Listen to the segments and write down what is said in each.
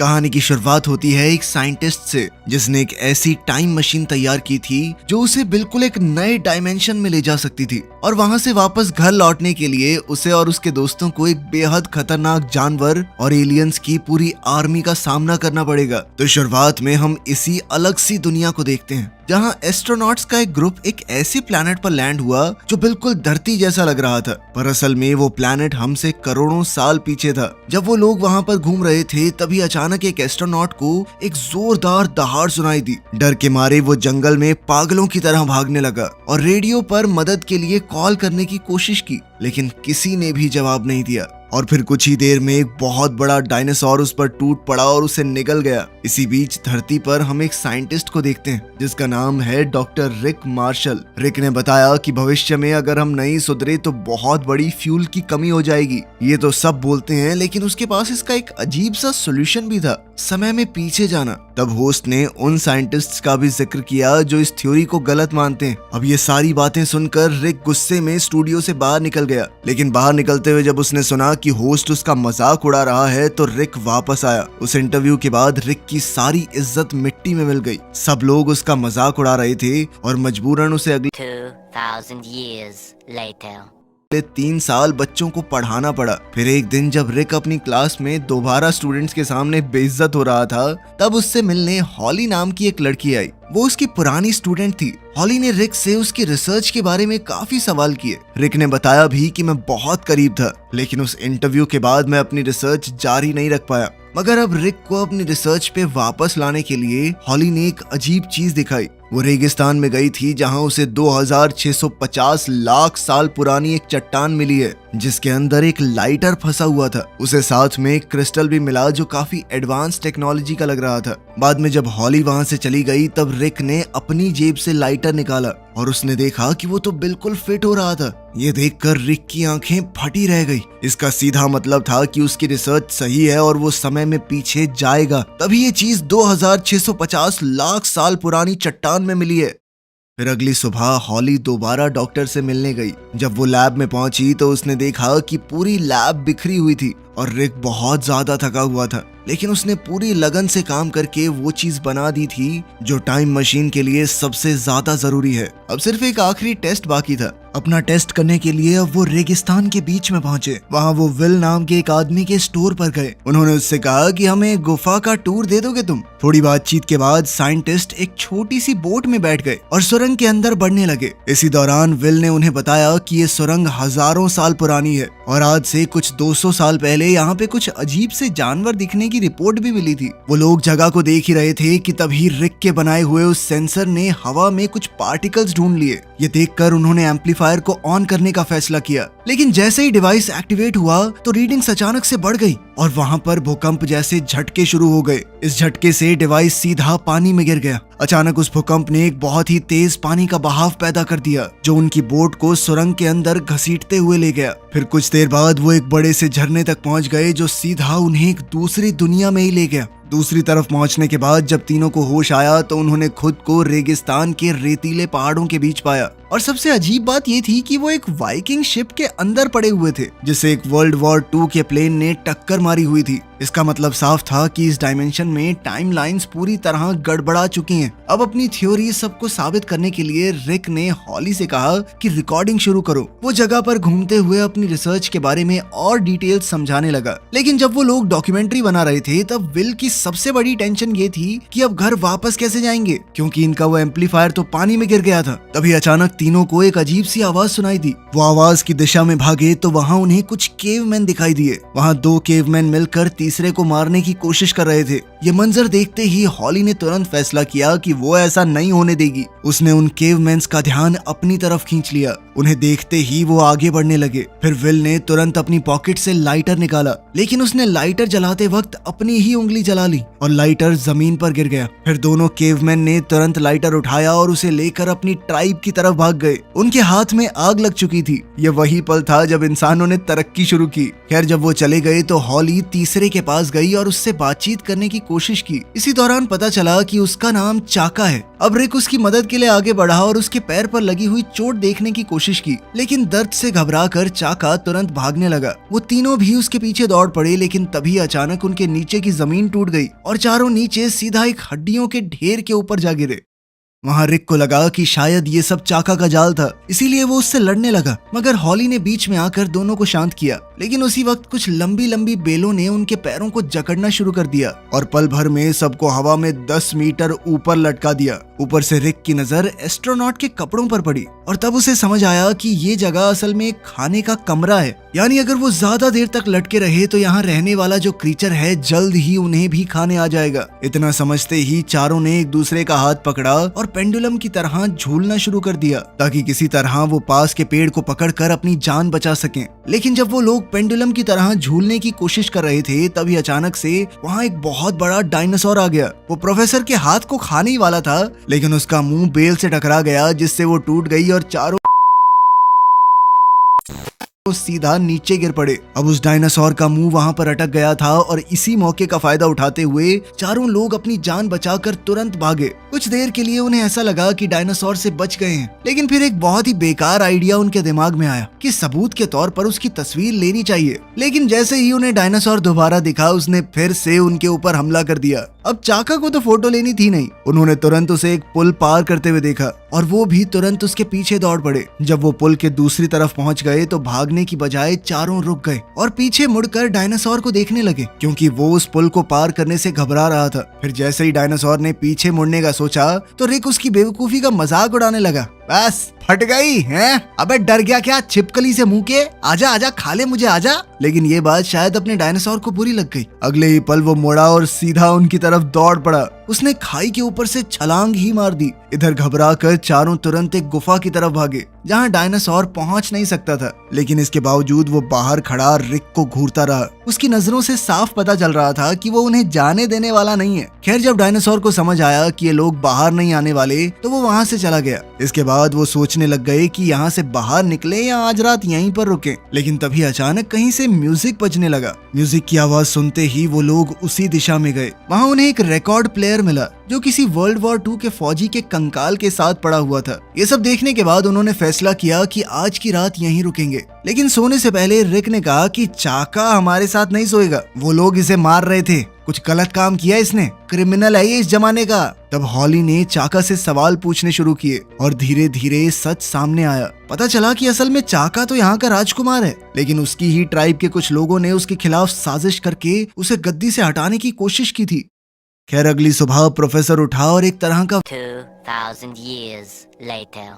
कहानी की शुरुआत होती है एक साइंटिस्ट से जिसने एक ऐसी टाइम मशीन तैयार की थी जो उसे बिल्कुल एक नए डायमेंशन में ले जा सकती थी और वहां से वापस घर लौटने के लिए उसे और उसके दोस्तों को एक बेहद खतरनाक जानवर और एलियंस की पूरी आर्मी का सामना करना पड़ेगा। तो शुरुआत में हम इसी अलग सी दुनिया को देखते हैं जहां एस्ट्रोनॉट्स का एक ग्रुप एक ऐसे प्लैनेट पर लैंड हुआ जो बिल्कुल धरती जैसा लग रहा था, पर असल में वो प्लैनेट हमसे करोड़ों साल पीछे था। जब वो लोग वहां पर घूम रहे थे तभी अचानक एक एस्ट्रोनॉट को एक जोरदार दहाड़ सुनाई दी। डर के मारे वो जंगल में पागलों की तरह भागने लगा और रेडियो पर मदद के लिए कॉल करने की कोशिश की, लेकिन किसी ने भी जवाब नहीं दिया। और फिर कुछ ही देर में एक बहुत बड़ा डायनासोर उस पर टूट पड़ा और उसे निगल गया। इसी बीच धरती पर हम एक साइंटिस्ट को देखते हैं जिसका नाम है डॉक्टर रिक मार्शल। रिक ने बताया कि भविष्य में अगर हम नहीं सुधरे तो बहुत बड़ी फ्यूल की कमी हो जाएगी। ये तो सब बोलते हैं, लेकिन उसके पास इसका एक अजीब सा सोल्यूशन भी था, समय में पीछे जाना। तब होस्ट ने उन साइंटिस्ट्स का भी जिक्र किया जो इस थ्योरी को गलत मानते हैं। अब ये सारी बातें सुनकर रिक गुस्से में स्टूडियो से बाहर निकल गया, लेकिन बाहर निकलते हुए जब उसने सुना कि होस्ट उसका मजाक उड़ा रहा है तो रिक वापस आया। उस इंटरव्यू के बाद रिक की सारी इज्जत मिट्टी में मिल गई। सब लोग उसका मजाक उड़ा रहे थे और मजबूरन उसे अगले 2000 years later 3 साल बच्चों को पढ़ाना पड़ा। फिर एक दिन जब रिक अपनी क्लास में दोबारा स्टूडेंट्स के सामने बेइज्जत हो रहा था तब उससे मिलने हॉली नाम की एक लड़की आई। वो उसकी पुरानी स्टूडेंट थी। हॉली ने रिक से उसकी रिसर्च के बारे में काफी सवाल किए। रिक ने बताया भी कि मैं बहुत करीब था, लेकिन उस इंटरव्यू के बाद मैं अपनी रिसर्च जारी नहीं रख पाया। मगर अब रिक को अपनी रिसर्च पे वापस लाने के लिए हॉली ने एक अजीब चीज दिखाई। वो रेगिस्तान में गई थी जहां उसे 2650 लाख साल पुरानी एक चट्टान मिली है जिसके अंदर एक लाइटर फंसा हुआ था। उसे साथ में एक क्रिस्टल भी मिला जो काफी एडवांस टेक्नोलॉजी का लग रहा था। बाद में जब हॉली वहां से चली गई तब रिक ने अपनी जेब से लाइटर निकाला और उसने देखा कि वो तो बिल्कुल फिट हो रहा था। ये देखकर रिक की आंखें फटी रह गई। इसका सीधा मतलब था कि उसकी रिसर्च सही है और वो समय में पीछे जाएगा। तभी ये चीज 2650 लाख साल पुरानी चट्टान में मिली है। फिर अगली सुबह हॉली दोबारा डॉक्टर से मिलने गई। जब वो लैब में पहुंची तो उसने देखा कि पूरी लैब बिखरी हुई थी और रिक बहुत ज्यादा थका हुआ था, लेकिन उसने पूरी लगन से काम करके वो चीज बना दी थी जो टाइम मशीन के लिए सबसे ज्यादा जरूरी है। अब सिर्फ एक आखिरी टेस्ट बाकी था। अपना टेस्ट करने के लिए अब वो रेगिस्तान के बीच में पहुंचे। वहां वो विल नाम के एक आदमी के स्टोर पर गए। उन्होंने उससे कहा कि हमें गुफा का टूर दे दोगे तुम। थोड़ी बातचीत के बाद साइंटिस्ट एक छोटी सी बोट में बैठ गए और सुरंग के अंदर बढ़ने लगे। इसी दौरान विल ने उन्हें बताया कि ये सुरंग हजारों साल पुरानी है और आज से कुछ 200 साल पहले यहाँ पे कुछ अजीब से जानवर दिखने की रिपोर्ट भी मिली थी। वो लोग जगह को देख ही रहे थे कि तभी रिक के बनाए हुए उस सेंसर ने हवा में कुछ पार्टिकल्स ढूंढ लिए। ये देखकर उन्होंने एम्पलीफायर को ऑन करने का फैसला किया, लेकिन जैसे ही डिवाइस एक्टिवेट हुआ तो रीडिंग्स अचानक से बढ़ गई और वहां पर भूकंप जैसे झटके शुरू हो गए। इस झटके से डिवाइस सीधा पानी में गिर गया। अचानक उस भूकंप ने एक बहुत ही तेज पानी का बहाव पैदा कर दिया जो उनकी बोट को सुरंग के अंदर घसीटते हुए ले गया। फिर कुछ देर बाद वो एक बड़े से झरने तक पहुंच गए जो सीधा उन्हें एक दूसरी दुनिया में ही ले गया। दूसरी तरफ पहुंचने के बाद जब तीनों को होश आया तो उन्होंने खुद को रेगिस्तान के रेतीले पहाड़ों के बीच पाया। और सबसे अजीब बात ये थी कि वो एक वाइकिंग शिप के अंदर पड़े हुए थे जिसे एक वर्ल्ड वॉर 2 के प्लेन ने टक्कर मारी हुई थी। इसका मतलब साफ था कि इस डायमेंशन में टाइम लाइन्स पूरी तरह गड़बड़ा चुकी हैं। अब अपनी थ्योरी सबको साबित करने के लिए रिक ने हॉली से कहा कि रिकॉर्डिंग शुरू करो। वो जगह पर घूमते हुए अपनी रिसर्च के बारे में और डिटेल्स समझाने लगा, लेकिन जब वो लोग डॉक्यूमेंट्री बना रहे थे तब विल की सबसे बड़ी टेंशन ये थी कि अब घर वापस कैसे जाएंगे, क्योंकि इनका वो एम्पलीफायर तो पानी में गिर गया था। तभी अचानक तीनों को एक अजीब सी आवाज सुनाई दी। वो आवाज की दिशा में भागे तो वहाँ उन्हें कुछ केवमैन दिखाई दिए। वहाँ 2 केवमैन मिलकर तीसरे को मारने की कोशिश कर रहे थे। ये मंजर देखते ही हॉली ने तुरंत फैसला किया कि वो ऐसा नहीं होने देगी। उसने उन केवमैन्स का ध्यान अपनी तरफ खींच लिया। उन्हें देखते ही वो आगे बढ़ने लगे। फिर विल ने तुरंत अपनी पॉकेट से लाइटर निकाला, लेकिन उसने लाइटर जलाते वक्त अपनी ही उंगली जला ली और लाइटर जमीन पर गिर गया। फिर दोनों केवमैन ने तुरंत लाइटर उठाया और उसे लेकर अपनी ट्राइब की तरफ भागे। भाग गए। उनके हाथ में आग लग चुकी थी। ये वही पल था जब इंसानों ने तरक्की शुरू की। खैर जब वो चले गए तो हॉली तीसरे के पास गई और उससे बातचीत करने की कोशिश की। इसी दौरान पता चला कि उसका नाम चाका है। अब रिक उसकी मदद के लिए आगे बढ़ा और उसके पैर पर लगी हुई चोट देखने की कोशिश की, लेकिन दर्द से घबराकर चाका तुरंत भागने लगा। वो तीनों भी उसके पीछे दौड़ पड़े, लेकिन तभी अचानक उनके नीचे की जमीन टूट गई और चारों नीचे सीधा एक हड्डियों के ढेर के ऊपर जा गिरे। वहाँ रिक को लगा कि शायद ये सब चाका का जाल था, इसीलिए वो उससे लड़ने लगा, मगर हॉली ने बीच में आकर दोनों को शांत किया। लेकिन उसी वक्त कुछ लंबी लंबी बेलों ने उनके पैरों को जकड़ना शुरू कर दिया और पल भर में सबको हवा में 10 मीटर ऊपर लटका दिया। ऊपर से रिक की नजर एस्ट्रोनॉट के कपड़ों पर पड़ी और तब उसे समझ आया कि ये जगह असल में एक खाने का कमरा है। यानी अगर वो ज्यादा देर तक लटके रहे तो यहाँ रहने वाला जो क्रीचर है जल्द ही उन्हें भी खाने आ जाएगा। इतना समझते ही चारों ने एक दूसरे का हाथ पकड़ा और पेंडुलम की तरह झूलना शुरू कर दिया, ताकि किसी तरह वो पास के पेड़ को पकड़कर अपनी जान बचा सकें। लेकिन जब वो लोग पेंडुलम की तरह झूलने की कोशिश कर रहे थे, तभी अचानक से वहाँ एक बहुत बड़ा डायनासोर आ गया। वो प्रोफेसर के हाथ को खाने ही वाला था, लेकिन उसका मुंह बेल से टकरा गया, जिससे वो टूट गई और चारों सीधा नीचे गिर पड़े। अब उस डायनासोर का मुंह वहां पर अटक गया था और इसी मौके का फायदा उठाते हुए चारों लोग अपनी जान बचाकर तुरंत भागे। कुछ देर के लिए उन्हें ऐसा लगा कि डायनासोर से बच गए हैं, लेकिन फिर एक बहुत ही बेकार आइडिया उनके दिमाग में आया कि सबूत के तौर पर उसकी तस्वीर लेनी चाहिए। लेकिन जैसे ही उन्हें डायनासोर दोबारा दिखा, उसने फिर से उनके ऊपर हमला कर दिया। अब चाका को तो फोटो लेनी थी नहीं, उन्होंने तुरंत उसे एक पुल पार करते हुए देखा और वो भी तुरंत उसके पीछे दौड़ पड़े। जब वो पुल के दूसरी तरफ पहुंच गए तो भागने की बजाय चारों रुक गए और पीछे मुड़कर डायनासोर को देखने लगे, क्योंकि वो उस पुल को पार करने से घबरा रहा था। फिर जैसे ही डायनासोर ने पीछे मुड़ने का सोचा तो रिक उसकी बेवकूफी का मजाक उड़ाने लगा। बस फट गई हैं? अबे डर गया क्या छिपकली से मुंह के? आजा आजा खा ले मुझे, आजा। लेकिन ये बात शायद अपने डायनासोर को बुरी लग गई। अगले ही पल वो मुड़ा और सीधा उनकी तरफ दौड़ पड़ा। उसने खाई के ऊपर से छलांग ही मार दी। इधर घबरा कर चारों तुरंत एक गुफा की तरफ भागे, जहाँ डायनासोर पहुंच नहीं सकता था। लेकिन इसके बावजूद वो बाहर खड़ा रिक को घूरता रहा। उसकी नजरों से साफ पता चल रहा था कि वो उन्हें जाने देने वाला नहीं है। खैर जब डायनासोर को समझ आया कि ये लोग बाहर नहीं आने वाले, तो वो वहाँ से चला गया। इसके बाद वो सोचने लग गए कि यहाँ से बाहर निकले या आज रात यहीं पर रुके। लेकिन तभी अचानक कहीं से म्यूजिक बजने लगा। म्यूजिक की आवाज सुनते ही वो लोग उसी दिशा में गए। वहाँ उन्हें एक रिकॉर्ड प्लेयर मिला जो किसी वर्ल्ड वॉर 2 के फौजी के कंकाल के साथ पड़ा हुआ था। ये सब देखने के बाद उन्होंने फैसला किया कि आज की रात यहीं रुकेंगे। लेकिन सोने से पहले रिक ने कहा कि चाका हमारे साथ नहीं सोएगा। वो लोग इसे मार रहे थे, कुछ गलत काम किया इसने, क्रिमिनल है ये इस जमाने का। तब हॉली ने चाका से सवाल पूछने शुरू किए और धीरे धीरे सच सामने आया। पता चला कि असल में चाका तो यहाँ का राजकुमार है, लेकिन उसकी ही ट्राइब के कुछ लोगों ने उसके खिलाफ साजिश करके उसे गद्दी से हटाने की कोशिश की थी। खैर अगली सुबह प्रोफेसर उठा और एक तरह का 2000 years later.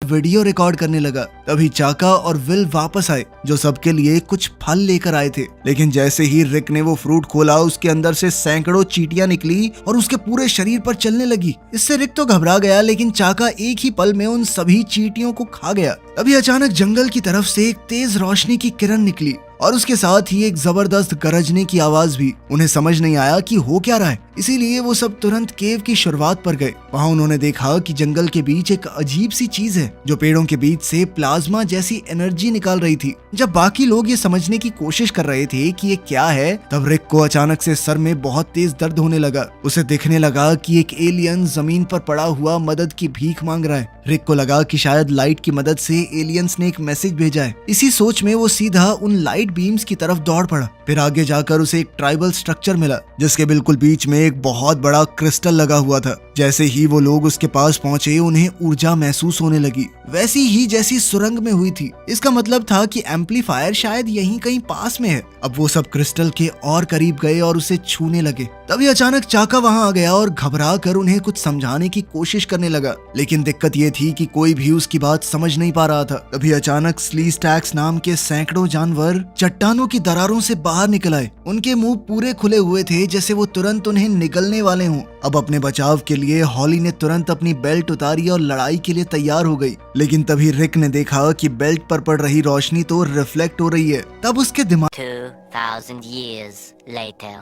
वीडियो रिकॉर्ड करने लगा। तभी चाका और विल वापस आए, जो सबके लिए कुछ फल लेकर आए थे। लेकिन जैसे ही रिक ने वो फ्रूट खोला, उसके अंदर से सैकड़ों चींटियां निकली और उसके पूरे शरीर पर चलने लगी। इससे रिक तो घबरा गया, लेकिन चाका एक ही पल में उन सभी चींटियों को खा गया। तभी अचानक जंगल की तरफ से एक तेज रोशनी की किरण निकली और उसके साथ ही एक जबरदस्त गरजने की आवाज भी। उन्हें समझ नहीं आया कि हो क्या रहा है, इसीलिए वो सब तुरंत केव की शुरुआत पर गए। वहाँ उन्होंने देखा कि जंगल के बीच एक अजीब सी चीज है, जो पेड़ों के बीच से प्लाज्मा जैसी एनर्जी निकाल रही थी। जब बाकी लोग ये समझने की कोशिश कर रहे थे कि ये क्या है, तब रिक को अचानक से सर में बहुत तेज दर्द होने लगा। उसे दिखने लगा कि एक एलियन जमीन पर पड़ा हुआ मदद की भीख मांग रहा है। रिक को लगा कि शायद लाइट की मदद से एलियंस ने एक मैसेज भेजा है। इसी सोच में वो सीधा उन लाइट बीम्स की तरफ दौड़ पड़ा। फिर आगे जाकर उसे एक ट्राइबल स्ट्रक्चर मिला, जिसके बिल्कुल बीच में एक बहुत बड़ा क्रिस्टल लगा हुआ था। जैसे ही वो लोग उसके पास पहुंचे, उन्हें ऊर्जा महसूस होने लगी, वैसी ही जैसी सुरंग में हुई थी। इसका मतलब था कि एम्पलीफायर शायद यहीं कहीं पास में है। अब वो सब क्रिस्टल के और करीब गए और उसे छूने लगे। तभी अचानक चाका वहां आ गया और घबरा कर उन्हें कुछ समझाने की कोशिश करने लगा। लेकिन दिक्कत ये थी कि कोई भी उसकी बात समझ नहीं पा रहा था। तभी अचानक स्लीस्टैक्स नाम के सैकड़ों जानवर चट्टानों की दरारों से बाहर निकल आए। उनके मुंह पूरे खुले हुए थे, जैसे वो तुरंत उन्हें निगलने वाले हों। अब अपने बचाव के लिए हॉली ने तुरंत अपनी बेल्ट उतारी और लड़ाई के लिए तैयार हो गई। लेकिन तभी रिक ने देखा कि बेल्ट पर पड़ रही रोशनी तो रिफ्लेक्ट हो रही है। तब उसके दिमाग 2000 years later.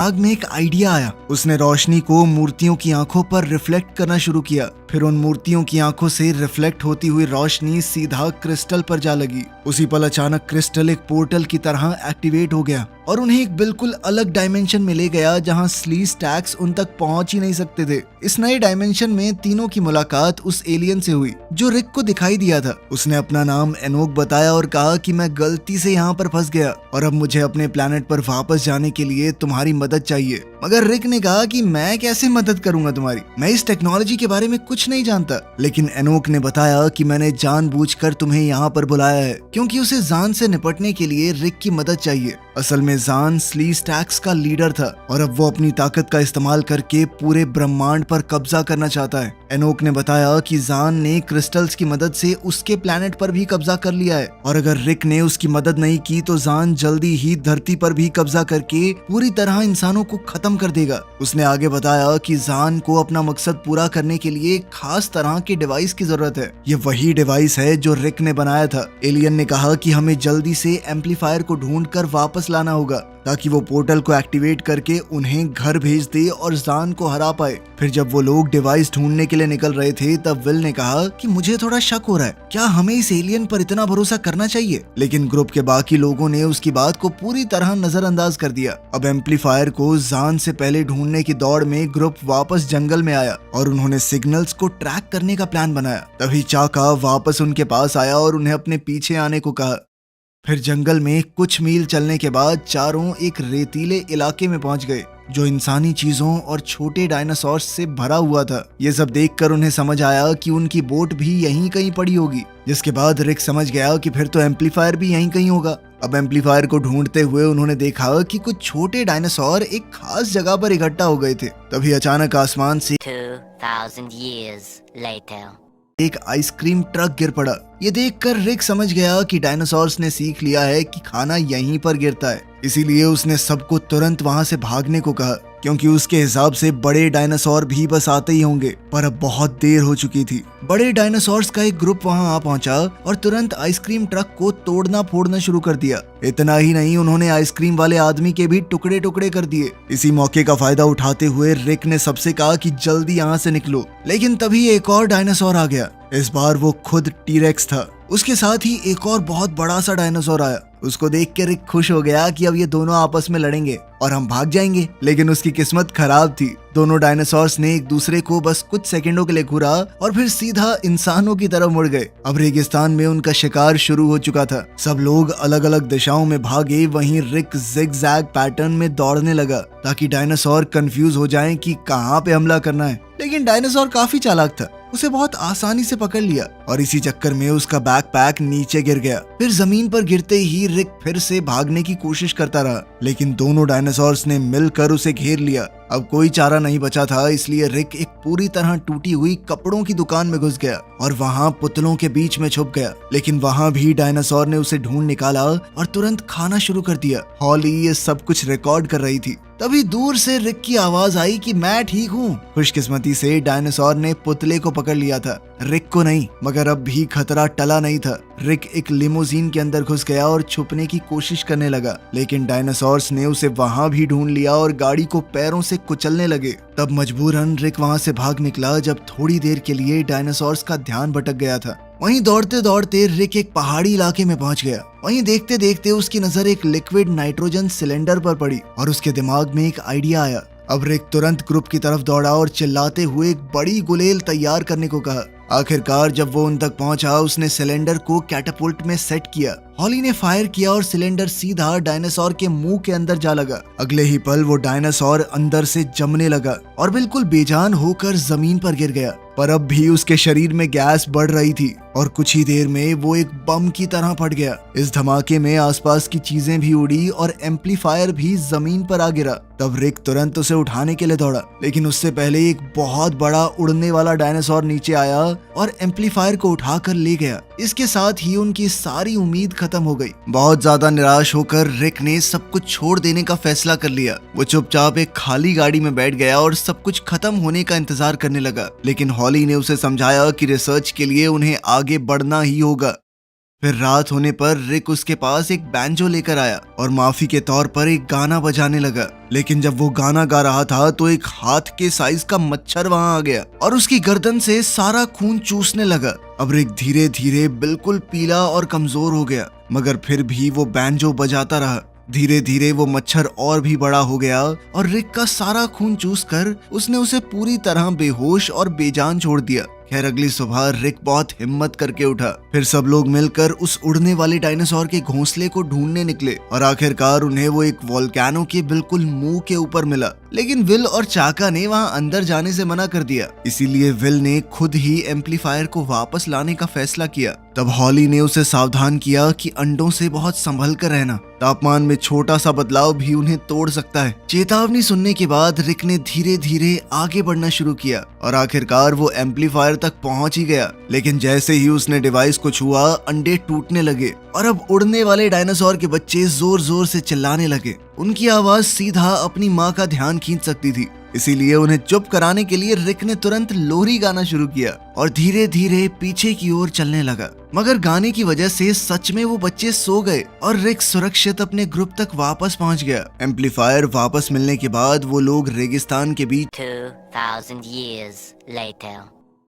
आग में एक आइडिया आया। उसने रोशनी को मूर्तियों की आंखों पर रिफ्लेक्ट करना शुरू किया। फिर उन मूर्तियों की आंखों से रिफ्लेक्ट होती हुई रोशनी सीधा क्रिस्टल पर जा लगी। उसी पल अचानक क्रिस्टल एक पोर्टल की तरह एक्टिवेट हो गया और उन्हें एक बिल्कुल अलग डायमेंशन में ले गया जहां स्ली स्टैक्स उन तक पहुंच ही नहीं सकते थे। इस नए डायमेंशन में तीनों की मुलाकात उस एलियन से हुई जो रिक को दिखाई दिया था। उसने अपना नाम एनोक बताया और कहा कि मैं गलती से यहाँ पर फंस गया और अब मुझे अपने प्लेनेट पर वापस जाने के लिए तुम्हारी मदद चाहिए। मगर रिक ने कहा कि मैं कैसे मदद करूंगा तुम्हारी, मैं इस टेक्नोलॉजी के बारे में कुछ नहीं जानता। लेकिन एनोक ने बताया कि मैंने जानबूझकर तुम्हें यहाँ पर बुलाया है क्योंकि उसे जान से निपटने के लिए रिक की मदद चाहिए। असल में जान स्ली स्टैक्स का लीडर था और अब वो अपनी ताकत का इस्तेमाल करके पूरे ब्रह्मांड पर कब्जा करना चाहता है। एनोक ने बताया कि जान ने क्रिस्टल्स की मदद से उसके प्लेनेट पर भी कब्जा कर लिया है और अगर रिक ने उसकी मदद नहीं की तो जान जल्दी ही धरती पर भी कब्जा करके पूरी तरह इंसानों को खत्म कर देगा। उसने आगे बताया कि जान को अपना मकसद पूरा करने के लिए खास तरह के डिवाइस की जरूरत है। ये वही डिवाइस है जो रिक ने बनाया था। एलियन ने कहा कि हमें जल्दी से एम्पलीफायर को ढूंढकर वापस लाना होगा ताकि वो पोर्टल को एक्टिवेट करके उन्हें घर भेज दे और जान को हरा पाए। फिर जब वो लोग डिवाइस ढूंढने के लिए निकल रहे थे तब विल ने कहा कि मुझे थोड़ा शक हो रहा है, क्या हमें इस एलियन पर इतना भरोसा करना चाहिए? लेकिन ग्रुप के बाकी लोगों ने उसकी बात को पूरी तरह नजरअंदाज कर दिया। अब एम्पलीफायर को जान से पहले ढूंढने की दौड़ में ग्रुप वापस जंगल में आया और उन्होंने सिग्नल्स को ट्रैक करने का प्लान बनाया। तभी चाका वापस उनके पास आया और उन्हें अपने पीछे आने को कहा। फिर जंगल में कुछ मील चलने के बाद चारों एक रेतीले इलाके में पहुंच गए जो इंसानी चीजों और छोटे डायनासोर से भरा हुआ था। ये सब देखकर उन्हें समझ आया कि उनकी बोट भी यहीं कहीं पड़ी होगी, जिसके बाद रिक समझ गया कि फिर तो एम्पलीफायर भी यहीं कहीं होगा। अब एम्पलीफायर को ढूंढते हुए उन्होंने देखा कि कुछ छोटे डायनासोर एक खास जगह पर इकट्ठा हो गए थे। तभी अचानक आसमान से 2000 years later. एक आइसक्रीम ट्रक गिर पड़ा। ये देखकर रिक समझ गया कि डायनासोर्स ने सीख लिया है कि खाना यहीं पर गिरता है, इसीलिए उसने सबको तुरंत वहां से भागने को कहा क्योंकि उसके हिसाब से बड़े डायनासोर भी बस आते ही होंगे। पर अब बहुत देर हो चुकी थी। बड़े डायनासोर्स का एक ग्रुप वहां आ पहुंचा और तुरंत आइसक्रीम ट्रक को तोड़ना फोड़ना शुरू कर दिया। इतना ही नहीं, उन्होंने आइसक्रीम वाले आदमी के भी टुकड़े टुकड़े कर दिए। इसी मौके का फायदा उठाते हुए रिक ने सबसे कहा कि जल्दी यहाँ से निकलो। लेकिन तभी एक और डायनासोर आ गया। इस बार वो खुद टीरेक्स था। उसके साथ ही एक और बहुत बड़ा सा डायनासोर आया। उसको देख के रिक खुश हो गया कि अब ये दोनों आपस में लड़ेंगे और हम भाग जाएंगे। लेकिन उसकी किस्मत खराब थी। दोनों डायनासोर्स ने एक दूसरे को बस कुछ सेकंडों के लिए घूरा और फिर सीधा इंसानों की तरफ मुड़ गए। अब रेगिस्तान में उनका शिकार शुरू हो चुका था। सब लोग अलग अलग दिशाओं में भागे। वहीं रिक जिग-जैग पैटर्न में दौड़ने लगा ताकि डायनासोर कंफ्यूज हो जाएं कि कहां पे हमला करना है। लेकिन डायनासोर काफी चालाक था, उसे बहुत आसानी से पकड़ लिया और इसी चक्कर में उसका बैकपैक नीचे गिर गया। फिर जमीन पर गिरते ही रिक फिर से भागने की कोशिश करता रहा, लेकिन दोनों डायनासोर्स ने मिलकर उसे घेर लिया। अब कोई चारा नहीं बचा था, इसलिए रिक एक पूरी तरह टूटी हुई कपड़ों की दुकान में घुस गया और वहां पुतलों के बीच में छुप गया। लेकिन वहां भी डायनासोर ने उसे ढूंढ निकाला और तुरंत खाना शुरू कर दिया। हॉली ये सब कुछ रिकॉर्ड कर रही थी। तभी दूर से रिक की आवाज आई कि मैं ठीक हूँ। खुशकिस्मती से डायनासोर ने पुतले को पकड़ लिया था, रिक को नहीं। मगर अब भी खतरा टला नहीं था। रिक एक लिमोजीन के अंदर घुस गया और छुपने की कोशिश करने लगा, लेकिन डायनासोर्स ने उसे वहां भी ढूंढ लिया और गाड़ी को पैरों से कुचलने लगे। तब मजबूरन रिक वहां से भाग निकला जब थोड़ी देर के लिए डायनासोर्स का ध्यान भटक गया था। वहीं दौड़ते दौड़ते रिक एक पहाड़ी इलाके में पहुंच गया। वहीं देखते देखते उसकी नजर एक लिक्विड नाइट्रोजन सिलेंडर पर पड़ी और उसके दिमाग में एक आइडिया आया। अब रिक तुरंत ग्रुप की तरफ दौड़ा और चिल्लाते हुए एक बड़ी गुलेल तैयार करने को कहा। आखिरकार जब वो उन तक पहुंचा, उसने सिलेंडर को कैटापुल्ट में सेट किया। हॉली ने फायर किया और सिलेंडर सीधा डायनासोर के मुंह के अंदर जा लगा। अगले ही पल वो डायनासोर अंदर से जमने लगा और बिल्कुल बेजान होकर जमीन पर गिर गया। पर अब भी उसके शरीर में गैस बढ़ रही थी और कुछ ही देर में वो एक बम की तरह फट गया। इस धमाके में आसपास की चीजें भी उड़ी और एम्पलीफायर भी जमीन पर आ गिरा। तब रिक तुरंत उसे उठाने के लिए दौड़ा, लेकिन उससे पहले एक बहुत बड़ा उड़ने वाला डायनासोर नीचे आया और एम्पलीफायर को उठाकर ले गया। इसके साथ ही उनकी सारी उम्मीद खत्म हो गई। बहुत ज्यादा निराश होकर रिक ने सब कुछ छोड़ देने का फैसला कर लिया। वो चुपचाप एक खाली गाड़ी में बैठ गया और सब कुछ खत्म होने का इंतजार करने लगा। लेकिन हॉली ने उसे समझाया कि रिसर्च के लिए उन्हें आगे बढ़ना ही होगा। फिर रात होने पर रिक उसके पास एक बैंजो लेकर आया और माफी के तौर पर एक गाना बजाने लगा। लेकिन जब वो गाना गा रहा था तो एक हाथ के साइज का मच्छर वहां आ गया और उसकी गर्दन से सारा खून चूसने लगा। अब रिक धीरे धीरे बिल्कुल पीला और कमजोर हो गया, मगर फिर भी वो बैंजो बजाता रहा। धीरे धीरे वो मच्छर और भी बड़ा हो गया और रिक का सारा खून चूसकर उसने उसे पूरी तरह बेहोश और बेजान छोड़ दिया। खैर अगली सुबह रिक बहुत हिम्मत करके उठा। फिर सब लोग मिलकर उस उड़ने वाले डायनासोर के घोंसले को ढूंढने निकले और आखिरकार उन्हें वो एक वोल्केनो के बिल्कुल मुंह के ऊपर मिला। लेकिन विल और चाका ने वहां अंदर जाने से मना कर दिया, इसीलिए विल ने खुद ही एम्पलीफायर को वापस लाने का फैसला किया। तब हॉली ने उसे सावधान किया कि अंडों से बहुत संभल कर रहना, तापमान में छोटा सा बदलाव भी उन्हें तोड़ सकता है। चेतावनी सुनने के बाद रिक ने धीरे धीरे आगे बढ़ना शुरू किया और आखिरकार वो एम्पलीफायर तक पहुंच ही गया। लेकिन जैसे ही उसने डिवाइस को छुआ, अंडे टूटने लगे और अब उड़ने वाले डायनासोर के बच्चे जोर जोर से चिल्लाने लगे। उनकी आवाज सीधा अपनी माँ का ध्यान खींच सकती थी, इसीलिए उन्हें चुप कराने के लिए रिक ने तुरंत लोरी गाना शुरू किया और धीरे धीरे पीछे की ओर चलने लगा। मगर गाने की वजह से सच में वो बच्चे सो गए और रिक सुरक्षित अपने ग्रुप तक वापस पहुंच गया। एम्पलीफायर वापस मिलने के बाद वो लोग रेगिस्तान के बीच 2000 years later.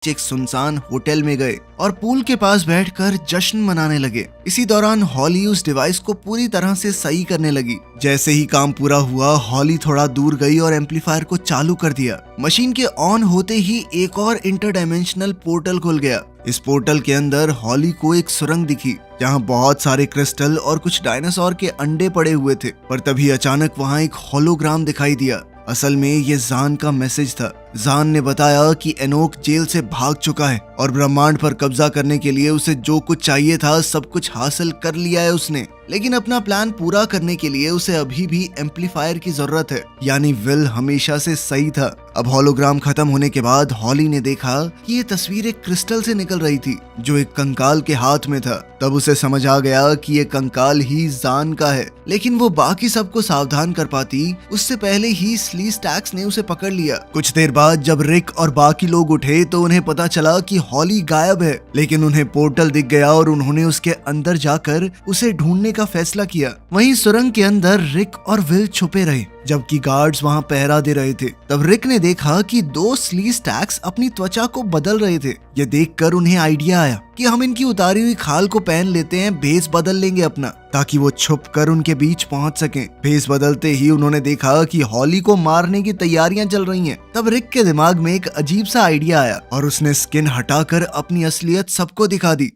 एक सुनसान होटल में गए और पूल के पास बैठकर जश्न मनाने लगे। इसी दौरान हॉली उस डिवाइस को पूरी तरह से सही करने लगी। जैसे ही काम पूरा हुआ, हॉली थोड़ा दूर गई और एम्पलीफायर को चालू कर दिया। मशीन के ऑन होते ही एक और इंटरडायमेंशनल पोर्टल खुल गया। इस पोर्टल के अंदर हॉली को एक सुरंग दिखी जहां बहुत सारे क्रिस्टल और कुछ डायनासोर के अंडे पड़े हुए थे। पर तभी अचानक वहां एक होलोग्राम दिखाई दिया। असल में ये जान का मैसेज था। जान ने बताया कि एनोक जेल से भाग चुका है और ब्रह्मांड पर कब्जा करने के लिए उसे जो कुछ चाहिए था सब कुछ हासिल कर लिया है उसने। लेकिन अपना प्लान पूरा करने के लिए उसे अभी भी एम्पलीफायर की जरूरत है। यानी विल हमेशा से सही था। अब होलोग्राम खत्म होने के बाद हॉली ने देखा कि ये तस्वीर एक क्रिस्टल से निकल रही थी जो एक कंकाल के हाथ में था। तब उसे समझ आ गया कि ये कंकाल ही जान का है। लेकिन वो बाकी सबको सावधान कर पाती उससे पहले ही स्लीस्टैक्स ने उसे पकड़ लिया। कुछ देर बाद जब रिक और बाकी लोग उठे तो उन्हें पता चला कि हॉली गायब है। लेकिन उन्हें पोर्टल दिख गया और उन्होंने उसके अंदर जाकर उसे ढूंढने का फैसला किया। वहीं सुरंग के अंदर रिक और विल छुपे रहे जबकि गार्ड्स वहां पहरा दे रहे थे। तब रिक ने देखा कि 2 स्लीस्टैक्स अपनी त्वचा को बदल रहे थे। ये देखकर उन्हें आइडिया आया कि हम इनकी उतारी हुई खाल को पहन लेते हैं, भेस बदल लेंगे अपना, ताकि वो छुप कर उनके बीच पहुंच सकें। भेस बदलते ही उन्होंने देखा कि हॉली को मारने की तैयारियां चल रही हैं। तब रिक के दिमाग में एक अजीब सा आइडिया आया और उसने स्किन हटाकर अपनी असलियत सबको दिखा दी।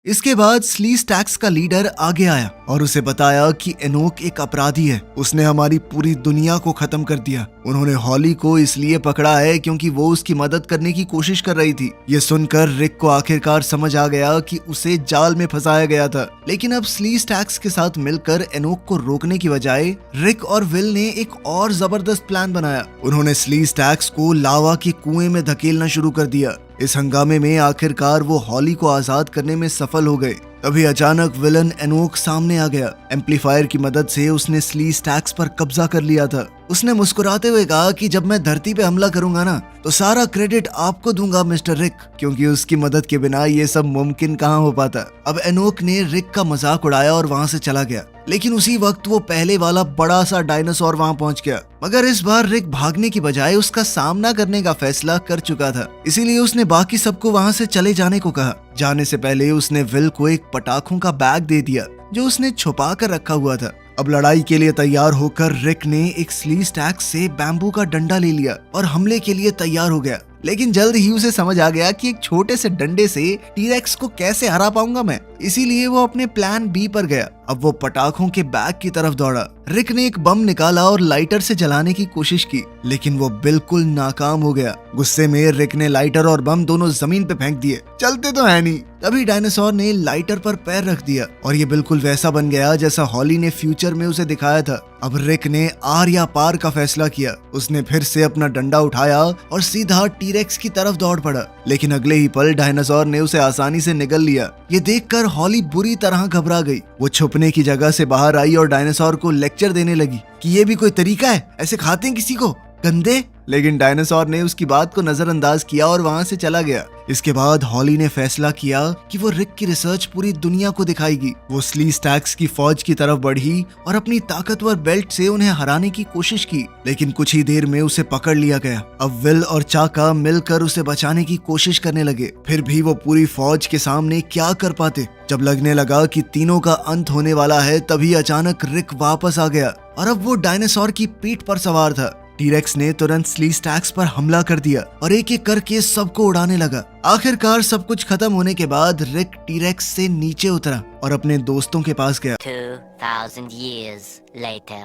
इसके बाद स्लीस्टैक्स का लीडर आगे आया और उसे बताया कि एनोक एक अपराधी है। उसने हमारी पूरी दुनिया को खत्म कर दिया। उन्होंने हॉली को इसलिए पकड़ा है क्योंकि वो उसकी मदद करने की कोशिश कर रही थी। ये सुनकर रिक को आखिरकार समझ आ गया कि उसे जाल में फंसाया गया था। लेकिन अब स्लीस्टैक्स के साथ मिलकर एनोक को रोकने की बजाय रिक और विल ने एक और जबरदस्त प्लान बनाया। उन्होंने स्लीस्टैक्स को लावा के कुएं में धकेलना शुरू कर दिया। इस हंगामे में आखिरकार वो हॉली को आजाद करने में सफल हो गए। तभी अचानक विलन एनोक सामने आ गया। एम्पलीफायर की मदद से उसने स्लीस्टैक्स पर कब्जा कर लिया था। उसने मुस्कुराते हुए कहा कि जब मैं धरती पे हमला करूंगा ना तो सारा क्रेडिट आपको दूंगा मिस्टर रिक, क्योंकि उसकी मदद के बिना ये सब मुमकिन कहाँ हो पाता। अब एनोक ने रिक का मजाक उड़ाया और वहाँ से चला गया। लेकिन उसी वक्त वो पहले वाला बड़ा सा डायनासोर वहाँ पहुँच गया। मगर इस बार रिक भागने की बजाय उसका सामना करने का फैसला कर चुका था, इसीलिए उसने बाकी सबको वहाँ से चले जाने को कहा। जाने से पहले उसने विल को एक पटाखों का बैग दे दिया जो उसने छुपा कर रखा हुआ था। अब लड़ाई के लिए तैयार होकर रिक ने एक स्लीस्टैक्स से बैम्बू का डंडा ले लिया और हमले के लिए तैयार हो गया। लेकिन जल्द ही उसे समझ आ गया कि एक छोटे से डंडे से टीरेक्स को कैसे हरा पाऊंगा मैं, इसीलिए वो अपने प्लान बी पर गया। अब वो पटाखों के बैग की तरफ दौड़ा। रिक ने एक बम निकाला और लाइटर से जलाने की कोशिश की, लेकिन वो बिल्कुल नाकाम हो गया। गुस्से में रिक ने लाइटर और बम दोनों जमीन पे फेंक दिए। चलते तो है नहीं। तभी डायनासोर ने लाइटर पर पैर रख दिया और ये बिल्कुल वैसा बन गया जैसा हॉली ने फ्यूचर में उसे दिखाया था। अब रिक ने आर या पार का फैसला किया। उसने फिर से अपना डंडा उठाया और सीधा टीरेक्स की तरफ दौड़ पड़ा। लेकिन अगले ही पल डायनासोर ने उसे आसानी से निगल लिया। ये देखकर हॉली बुरी तरह घबरा गई। वो छुपने की जगह से बाहर आई और डायनासोर को लेक्चर देने लगी कि ये भी कोई तरीका है, ऐसे खाते हैं किसी को। गंदे। लेकिन डायनासोर ने उसकी बात को नजरअंदाज किया और वहां से चला गया। इसके बाद हॉली ने फैसला किया कि वो रिक की रिसर्च पूरी दुनिया को दिखाएगी। वो स्ली स्टैक्स की फौज की तरफ बढ़ी और अपनी ताकतवर बेल्ट से उन्हें हराने की कोशिश की, लेकिन कुछ ही देर में उसे पकड़ लिया गया। अब विल और चाका मिलकर उसे बचाने की कोशिश करने लगे, फिर भी वो पूरी फौज के सामने क्या कर पाते। जब लगने लगा कि तीनों का अंत होने वाला है, तभी अचानक रिक वापस आ गया और अब वो डायनासोर की पीठ पर सवार था। टीरेक्स ने तुरंत स्ली स्टैक्स पर हमला कर दिया और एक एक करके सबको उड़ाने लगा। आखिरकार सब कुछ खत्म होने के बाद रिक टीरेक्स से नीचे उतरा और अपने दोस्तों के पास गया। 2000 years later.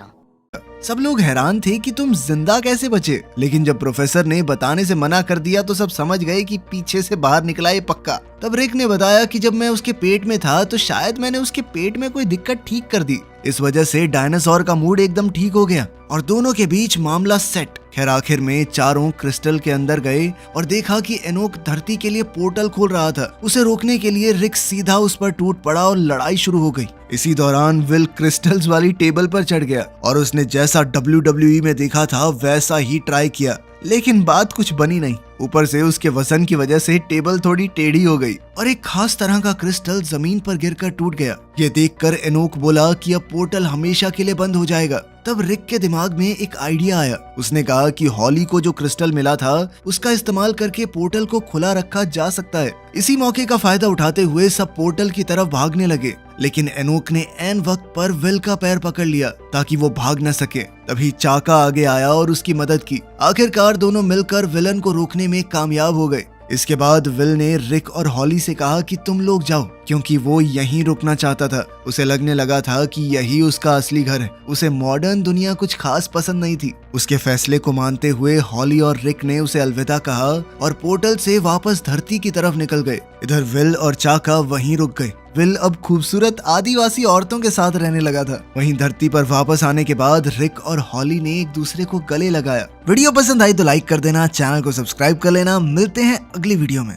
सब लोग हैरान थे कि तुम जिंदा कैसे बचे, लेकिन जब प्रोफेसर ने बताने से मना कर दिया तो सब समझ गए कि पीछे से बाहर निकला ये पक्का। तब रिक ने बताया कि जब मैं उसके पेट में था तो शायद मैंने उसके पेट में कोई दिक्कत ठीक कर दी, इस वजह से डायनासोर का मूड एकदम ठीक हो गया और दोनों के बीच मामला सेट। खैर आखिर में चारों क्रिस्टल के अंदर गए और देखा कि एनोक धरती के लिए पोर्टल खोल रहा था। उसे रोकने के लिए रिक सीधा उस पर टूट पड़ा और लड़ाई शुरू हो गई। इसी दौरान विल क्रिस्टल्स वाली टेबल पर चढ़ गया और उसने जैसा WWE में देखा था वैसा ही ट्राई किया, लेकिन बात कुछ बनी नहीं। ऊपर से उसके वजन की वजह से टेबल थोड़ी टेढ़ी हो गई और एक खास तरह का क्रिस्टल जमीन पर गिरकर टूट गया। ये देखकर एनोक बोला कि अब पोर्टल हमेशा के लिए बंद हो जाएगा। तब रिक के दिमाग में एक आइडिया आया। उसने कहा कि हॉली को जो क्रिस्टल मिला था उसका इस्तेमाल करके पोर्टल को खुला रखा जा सकता है। इसी मौके का फायदा उठाते हुए सब पोर्टल की तरफ भागने लगे, लेकिन एनोक ने ऐन वक्त पर विल का पैर पकड़ लिया ताकि वो भाग न सके। तभी चाका आगे आया और उसकी मदद की। आखिरकार दोनों मिलकर विलन को रोकने में कामयाब हो गए। इसके बाद विल ने रिक और हॉली से कहा कि तुम लोग जाओ, क्योंकि वो यहीं रुकना चाहता था। उसे लगने लगा था कि यही उसका असली घर है। उसे मॉडर्न दुनिया कुछ खास पसंद नहीं थी। उसके फैसले को मानते हुए हॉली और रिक ने उसे अलविदा कहा और पोर्टल से वापस धरती की तरफ निकल गए। इधर विल और चाका वहीं रुक गए। विल अब खूबसूरत आदिवासी औरतों के साथ रहने लगा था। वहीं धरती पर वापस आने के बाद रिक और हॉली ने एक दूसरे को गले लगाया। वीडियो पसंद आई तो लाइक कर देना, चैनल को सब्सक्राइब कर लेना। मिलते हैं अगली वीडियो में।